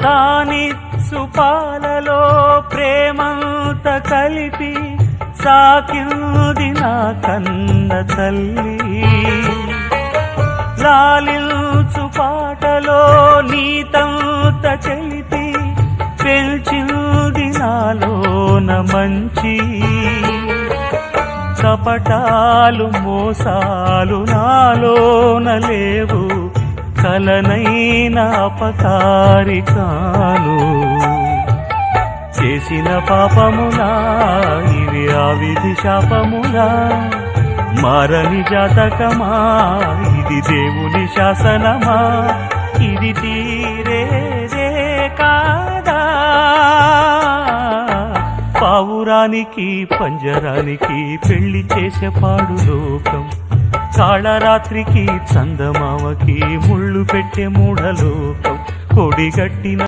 తానిచ్చు పాలలో ప్రేమంత కలిపి సాకింది నా కన్న తల్లి లాలించు పాటలో నీతంత చెలిపి పెంచింది నాలోన మంచి కపటాలు మోసాలు నాలోన లేవు కలనైన అపకారి కాను చేసిన పాపములా ఇవి ఆ విధి శాపములా మారని జాతకమా ఇది దేవుని శాసనమా ఇది తీరేదే కాదా పావురానికి పంజరానికి పెళ్లి చేసే పాడు లోకం కాళరాత్రికి చందమామకి ముళ్ళు పెట్టే మూఢలోకం కొడిగట్టిన